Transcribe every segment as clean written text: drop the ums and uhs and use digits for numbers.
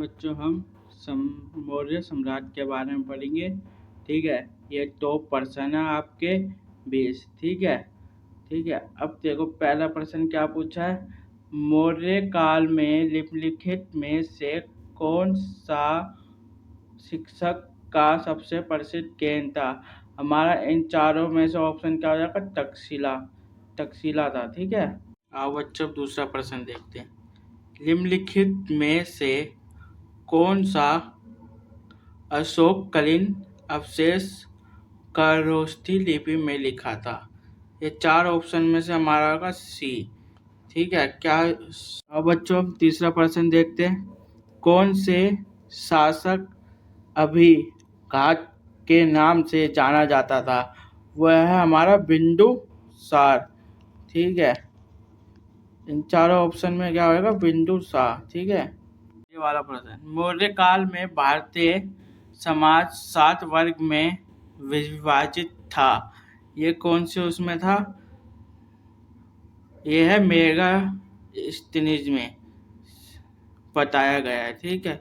बच्चों हम मौर्य सम्राट के बारे में पढ़ेंगे। ठीक है, ये टॉप प्रश्न है आपके 20। ठीक है। अब देखो पहला प्रश्न क्या पूछा है। मौर्य काल में निम्नलिखित में से कौन सा शिक्षक का सबसे प्रसिद्ध केंद्र था। हमारा इन चारों में से ऑप्शन क्या हो जाएगा, तक्षशिला था। ठीक है। आओ बच्चों दूसरा प्रश्न देखते हैं। निम्नलिखित में से कौन सा अशोककालीन अवशेष खरोष्ठी लिपि में लिखा था। ये चार ऑप्शन में से हमारा होगा सी। ठीक है। क्या अब बच्चों तीसरा प्रश्न देखते हैं। कौन से शासक अभिघात के नाम से जाना जाता था। वह है हमारा बिंदुसार। ठीक है। इन चारों ऑप्शन में क्या होगा, बिंदुसार। ठीक है। ये वाला प्रश्न, मौर्य काल में भारतीय समाज 7 वर्ग में विभाजित था। ये कौन से उसमें था, ये है मेगास्थनीज में बताया गया है। ठीक है।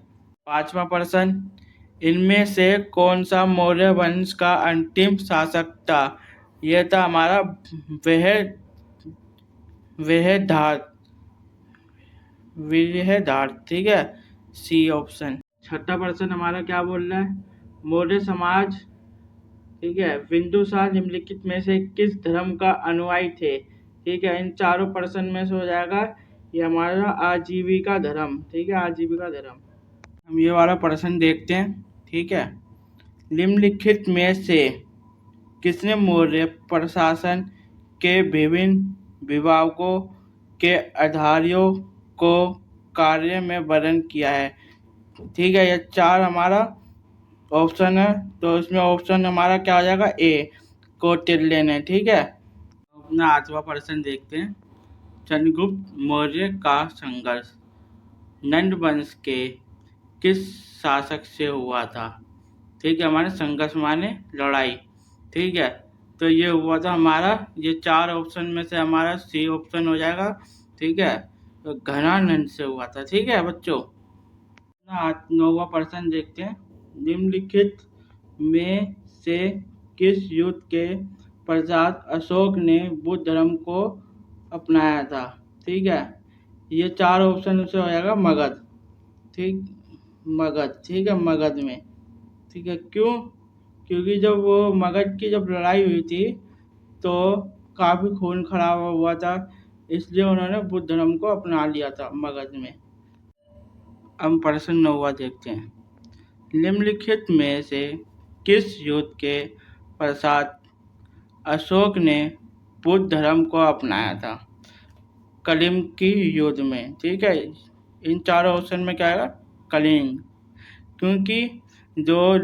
पांचवा प्रश्न, इनमें से कौन सा मौर्य वंश का अंतिम शासक था। यह था हमारा विरहधार। ठीक है, सी ऑप्शन। छठा प्रश्न हमारा क्या बोल रहा है, मौर्य समाज, ठीक है, बिंदुसार निम्नलिखित में से किस धर्म का अनुयायी थे। ठीक है। इन चारों प्रश्न में से हो जाएगा ये हमारा आजीविका धर्म। ठीक है, आजीविका धर्म। हम ये वाला प्रश्न देखते हैं। ठीक है। निम्नलिखित में से किसने मौर्य प्रशासन के विभिन्न विभागों के अधिकारियों को कार्य में वर्णन किया है। ठीक है। ये चार हमारा ऑप्शन है, तो इसमें ऑप्शन हमारा क्या हो जाएगा, ए कौटिल्य ने। ठीक है। अपना 8वां प्रश्न देखते हैं। चंद्रगुप्त मौर्य का संघर्ष नंद वंश के किस शासक से हुआ था। ठीक है, हमारे संघर्ष माने लड़ाई। ठीक है, तो ये हुआ था हमारा, ये चार ऑप्शन में से हमारा सी ऑप्शन हो जाएगा। ठीक है, तो घनानंद से हुआ था। ठीक है बच्चों। 9वां प्रश्न देखते हैं। निम्नलिखित में से किस युद्ध के पश्चात अशोक ने बुद्ध धर्म को अपनाया था। ठीक है, ये चार ऑप्शन से हो जाएगा मगध। ठीक है, मगध में। ठीक है, क्योंकि जब वो मगध की जब लड़ाई हुई थी तो काफ़ी खून खराबा हुआ था, इसलिए उन्होंने बुद्ध धर्म को अपना लिया था मगध में। अब प्रश्न 9वां देखते हैं। निम्नलिखित में से किस युद्ध के पश्चात अशोक ने बुद्ध धर्म को अपनाया था। कलिंग की युद्ध में। ठीक है, इन चारों ऑप्शन में क्या आएगा, कलिंग। क्योंकि जो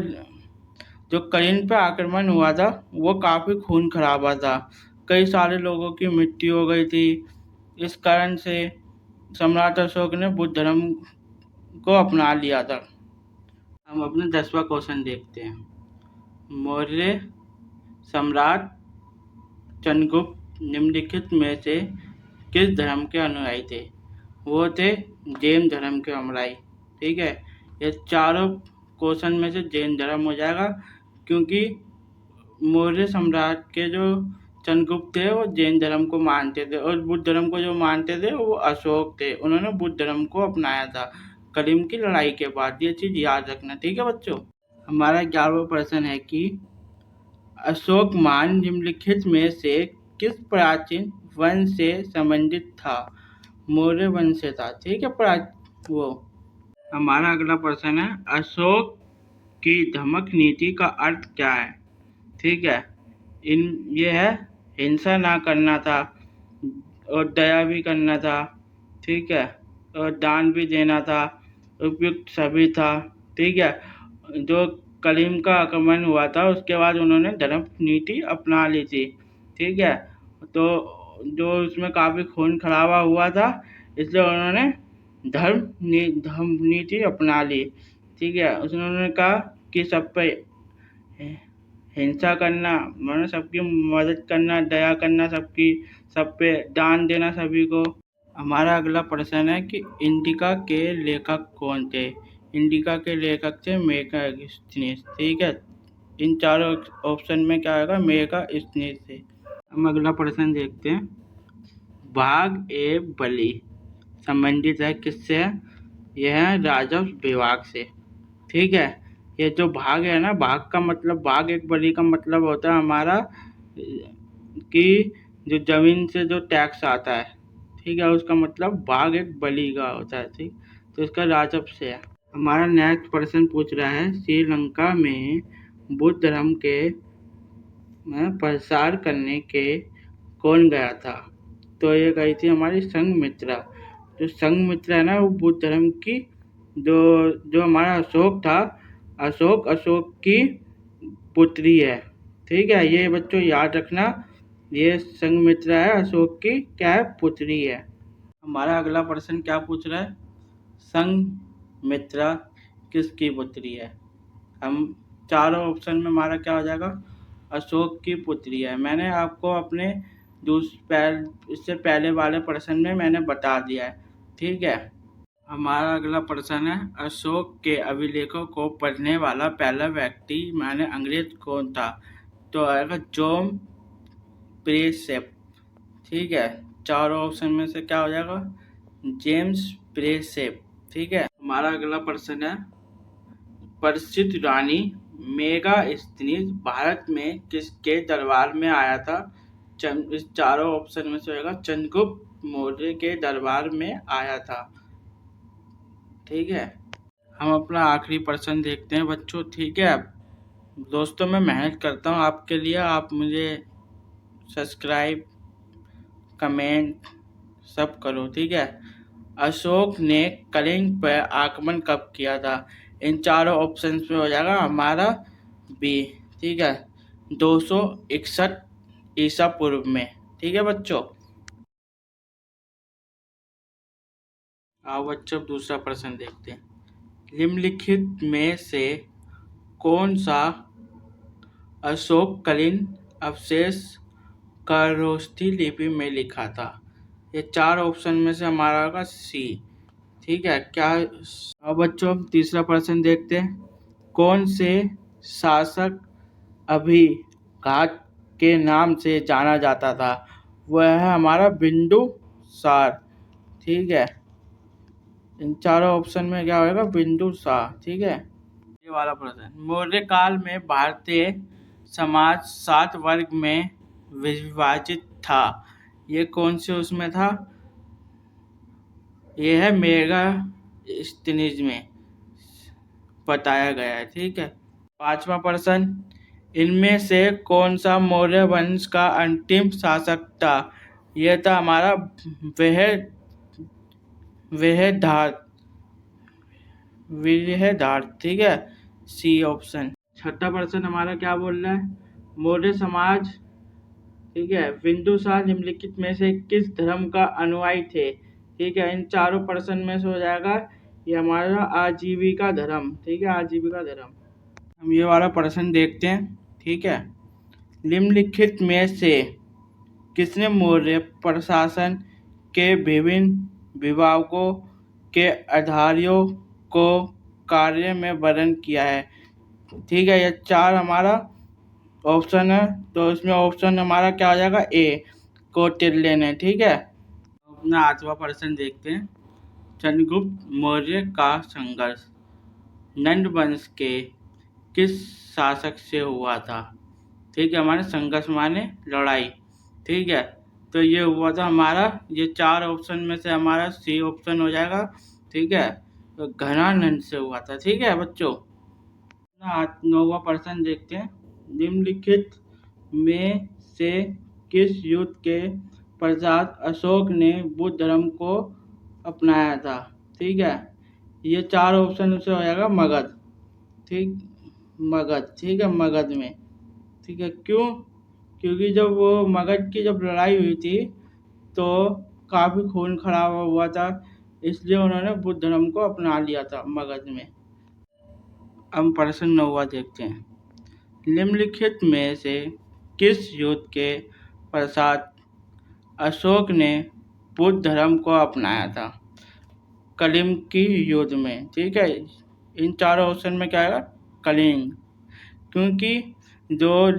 कलिंग पे आक्रमण हुआ था वो काफ़ी खून खराबा था, कई सारे लोगों की मृत्यु हो गई थी। इस कारण से सम्राट अशोक ने बुद्ध धर्म को अपना लिया था। हम अपने 10वां क्वेश्चन देखते हैं। मौर्य सम्राट चंद्रगुप्त निम्नलिखित में से किस धर्म के अनुयायी थे। वो थे जैन धर्म के अनुयायी। ठीक है, ये चारों क्वेश्चन में से जैन धर्म हो जाएगा, क्योंकि मौर्य सम्राट के जो चंद्रगुप्त थे वो जैन धर्म को मानते थे, और बुद्ध धर्म को जो मानते थे वो अशोक थे। उन्होंने बुद्ध धर्म को अपनाया था कलिंग की लड़ाई के बाद। ये चीज़ याद रखना। ठीक है बच्चों। हमारा 11वां प्रश्न है कि अशोकमान निम्नलिखित में से किस प्राचीन वंश से संबंधित था। मौर्य वंश से था। ठीक है, वो हमारा अगला प्रश्न है, अशोक की धमक नीति का अर्थ क्या है। ठीक है, ये है हिंसा ना करना था, और दया भी करना था। ठीक है, और दान भी देना था, उपयुक्त सभी था। ठीक है, जो कलिंग का आक्रमण हुआ था उसके बाद उन्होंने धर्म नीति अपना ली थी। ठीक है, तो जो उसमें काफ़ी खून खराबा हुआ था, इसलिए उन्होंने धर्म नीति अपना ली। ठीक है, उन्होंने कहा कि सब पे हिंसा करना, मतलब सबकी मदद करना, दया करना, सब पे दान देना सभी को। हमारा अगला प्रश्न है कि इंडिका के लेखक कौन थे। इंडिका के लेखक थे मेगास्थनीज। ठीक है, इन चारों ऑप्शन में क्या आएगा? मेगास्थनीज थे। हम अगला प्रश्न देखते हैं। भाग ए बलि संबंधित है किससे है? यह है राजस्व विभाग से। ठीक है, ये जो भाग है ना, भाग का मतलब, भाग एक बलि का मतलब होता है हमारा कि जो जमीन से जो टैक्स आता है, ठीक है, उसका मतलब भाग एक बलि का होता है। ठीक, तो इसका राजस्व से है। हमारा नेक्स्ट प्रश्न पूछ रहा है, श्रीलंका में बुद्ध धर्म के प्रसार करने के कौन गया था? तो ये गई थी हमारी संघमित्रा। जो संघमित्रा है ना, वो बुद्ध धर्म की जो जो हमारा अशोक था, अशोक की पुत्री है। ठीक है, ये बच्चों याद रखना, ये संघमित्रा है, अशोक की क्या है? पुत्री है। हमारा अगला प्रश्न क्या पूछ रहा है? संघमित्रा किसकी पुत्री है? हम चारों ऑप्शन में हमारा क्या हो जाएगा? अशोक की पुत्री है। मैंने आपको अपने इससे पहले वाले प्रश्न में मैंने बता दिया है। ठीक है, हमारा अगला प्रश्न है, अशोक के अभिलेखों को पढ़ने वाला पहला व्यक्ति माने अंग्रेज कौन था? तो आएगा जॉन प्रिंसेप। ठीक है, चारों ऑप्शन में से क्या हो जाएगा? James Prinsep. ठीक है, हमारा अगला प्रश्न है, प्रसिद्ध रानी मेगास्थनीज भारत में किसके दरबार में आया था? इस चारों ऑप्शन में से होगा चंद्रगुप्त मौर्य के दरबार में आया था। ठीक है, हम अपना आखिरी प्रश्न देखते हैं बच्चों। ठीक है दोस्तों, मैं मेहनत करता हूँ आपके लिए, आप मुझे सब्सक्राइब कमेंट सब करो। ठीक है, अशोक ने कलिंग पर आक्रमण कब किया था? इन चारों ऑप्शन में हो जाएगा हमारा बी। ठीक है, 261 ईसा पूर्व में। ठीक है बच्चों, आओ बच्चों दूसरा प्रश्न देखते हैं। निम्नलिखित में से कौन सा अशोक कलिंग अवशेष खरोष्ठी लिपि में लिखा था? ये चार ऑप्शन में से हमारा होगा सी। ठीक है, क्या? अब बच्चों हम तीसरा प्रश्न देखते हैं। कौन से शासक अभिघात के नाम से जाना जाता था? वह है हमारा बिंदुसार। ठीक है, इन चारों ऑप्शन में क्या होगा? बिंदुसार। ठीक है, ये वाला प्रश्न, मौर्य काल में भारतीय समाज 7 वर्ग में विभाजित था। ये कौन से उसमें था? ये है मेगास्थनीज में बताया गया है। ठीक है, पांचवा प्रश्न, इनमें से कौन सा मौर्य वंश का अंतिम शासक था? यह था हमारा विजयदार्थ। ठीक है, सी ऑप्शन। छठा प्रश्न हमारा क्या बोल रहा है? मौर्य समाज, ठीक है, बिंदुसार निम्नलिखित में से किस धर्म का अनुयायी थे? ठीक है, इन चारों प्रश्न में से हो जाएगा ये हमारा आजीविका धर्म। ठीक है, आजीविका धर्म। हम ये वाला प्रश्न देखते हैं। ठीक है, निम्नलिखित में से किसने मौर्य प्रशासन के विभिन्न विभागों के अधिकारियों को कार्य में वर्णन किया है? ठीक है, ये चार हमारा ऑप्शन है, तो इसमें ऑप्शन हमारा क्या हो जाएगा? ए कौटिल्य ने। ठीक है, अपना 8वां प्रश्न देखते हैं। चंद्रगुप्त मौर्य का संघर्ष नंद वंश के किस शासक से हुआ था? ठीक है, हमारे संघर्ष माने लड़ाई। ठीक है, तो ये हुआ था हमारा, ये चार ऑप्शन में से हमारा सी ऑप्शन हो जाएगा। ठीक है, तो घनानंद से हुआ था। ठीक है बच्चों, 9वां प्रश्न देखते हैं। निम्नलिखित में से किस युद्ध के पश्चात अशोक ने बुद्ध धर्म को अपनाया था? ठीक है, ये चार ऑप्शन से हो जाएगा मगध। ठीक, मगध। ठीक है, मगध में। ठीक है, क्यों? क्योंकि जब वो मगध की जब लड़ाई हुई थी तो काफ़ी खून खराबा हुआ था, इसलिए उन्होंने बुद्ध धर्म को अपना लिया था मगध में। अब प्रश्न 9वां देखते हैं। निम्नलिखित में से किस युद्ध के पश्चात अशोक ने बुद्ध धर्म को अपनाया था? कलिंग की युद्ध में। ठीक है, इन चारों ऑप्शन में क्या आएगा? कलिंग। क्योंकि जो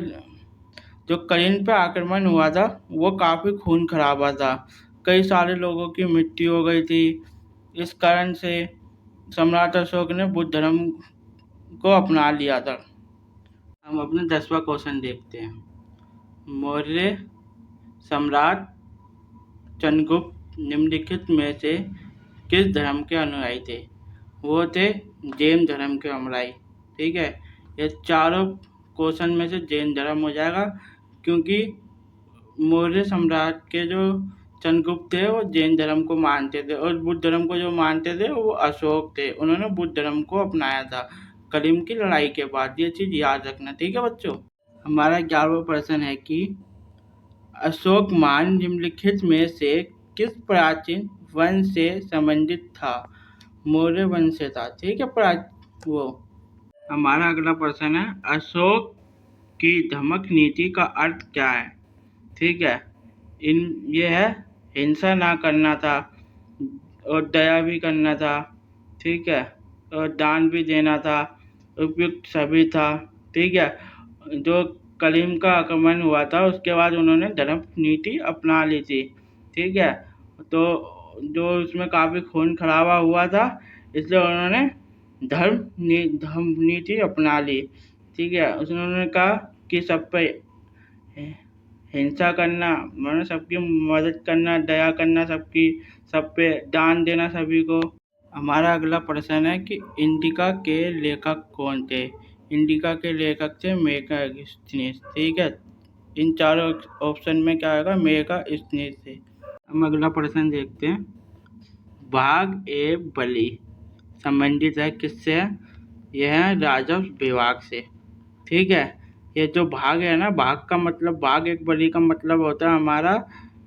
जो कलिंग पे आक्रमण हुआ था वो काफ़ी खून खराबा था, कई सारे लोगों की मृत्यु हो गई थी। इस कारण से सम्राट अशोक ने बुद्ध धर्म को अपना लिया था। हम अपने 10वां क्वेश्चन देखते हैं। मौर्य सम्राट चंद्रगुप्त निम्नलिखित में से किस धर्म के अनुयायी थे? वो थे जैन धर्म के अनुयायी। ठीक है, ये चारों क्वेश्चन में से जैन धर्म हो जाएगा, क्योंकि मौर्य सम्राट के जो चंद्रगुप्त थे वो जैन धर्म को मानते थे, और बुद्ध धर्म को जो मानते थे वो अशोक थे। उन्होंने बुद्ध धर्म को अपनाया था कलिंग की लड़ाई के बाद। ये चीज़ याद रखना, ठीक है बच्चों। हमारा 11वां प्रश्न है कि अशोकमान निम्नलिखित में से किस प्राचीन वंश से संबंधित था? मौर्य वंश से था। ठीक है, वो हमारा अगला प्रश्न है, अशोक की धमक नीति का अर्थ क्या है? ठीक है, ये है हिंसा ना करना था, और दया भी करना था। ठीक है, और दान भी देना था, उपयुक्त सभी था। ठीक है, जो कलिंग का आक्रमण हुआ था उसके बाद उन्होंने धर्म नीति अपना ली थी। ठीक है, तो जो उसमें काफ़ी खून खराबा हुआ था, इसलिए उन्होंने धर्म नीति अपना ली। ठीक है, उन्होंने कहा कि सब पे हिंसा करना, मतलब सबकी मदद करना, दया करना, सब पे दान देना सभी को। हमारा अगला प्रश्न है कि इंडिका के लेखक कौन थे? इंडिका के लेखक थे मेगास्थनीज। ठीक है, इन चारों ऑप्शन में क्या आएगा? मेगास्थनीज थे। हम अगला प्रश्न देखते हैं। भाग ए बलि संबंधित है किससे? यह है राजस्व विभाग से। ठीक है, ये जो भाग है ना, भाग का मतलब, भाग एक बलि का मतलब होता है हमारा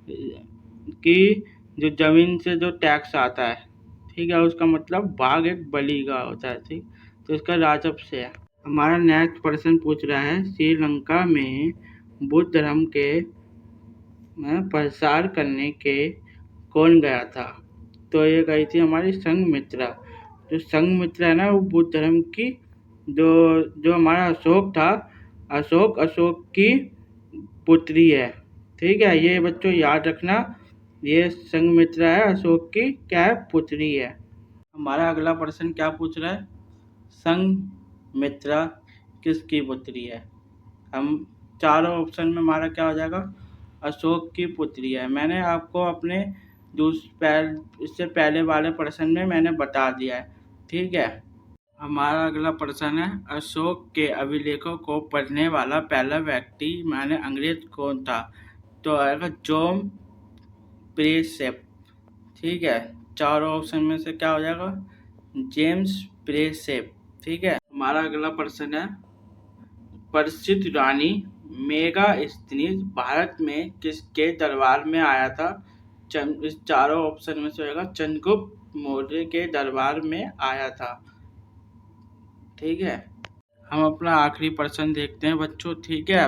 कि जो जमीन से जो टैक्स आता है। ठीक है, उसका मतलब भाग एक बलि का होता है। ठीक, तो इसका राजस्व से है। हमारा नेक्स्ट प्रश्न पूछ रहा है, श्रीलंका में बुद्ध धर्म के प्रसार करने के कौन गया था? तो ये गई थी हमारी संघमित्रा। जो संघमित्रा है ना, वो बुद्ध धर्म की जो हमारा अशोक था, अशोक की पुत्री है। ठीक है, ये बच्चों याद रखना, ये संघमित्रा है, अशोक की क्या है? पुत्री है। हमारा अगला प्रश्न क्या पूछ रहा है? संघमित्रा किसकी पुत्री है? हम चारों ऑप्शन में हमारा क्या हो जाएगा? अशोक की पुत्री है। मैंने आपको अपने इससे पहले वाले प्रश्न में मैंने बता दिया है। ठीक है, हमारा अगला प्रश्न है, अशोक के अभिलेखों को पढ़ने वाला पहला व्यक्ति माने अंग्रेज कौन था? तो आएगा जॉन प्रेसेप। ठीक है, चारों ऑप्शन में से क्या हो जाएगा? जेम्स प्रेसेप। ठीक है, हमारा अगला प्रश्न है, प्रसिद्ध रानी मेगास्थनीज भारत में किसके दरबार में आया था? इस चारों ऑप्शन में से होगा चंद्रगुप्त मौर्य के दरबार में आया था। ठीक है, हम अपना आखिरी प्रश्न देखते हैं बच्चों। ठीक है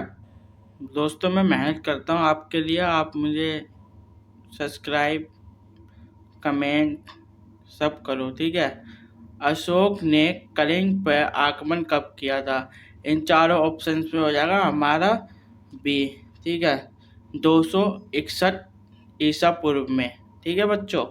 दोस्तों, मैं मेहनत करता हूँ आपके लिए, आप मुझे सब्सक्राइब, कमेंट सब करो। ठीक है, अशोक ने कलिंग पर आक्रमण कब किया था? इन चारों ऑप्शन में हो जाएगा हमारा बी। ठीक है, 261 ईसा पूर्व में। ठीक है बच्चों।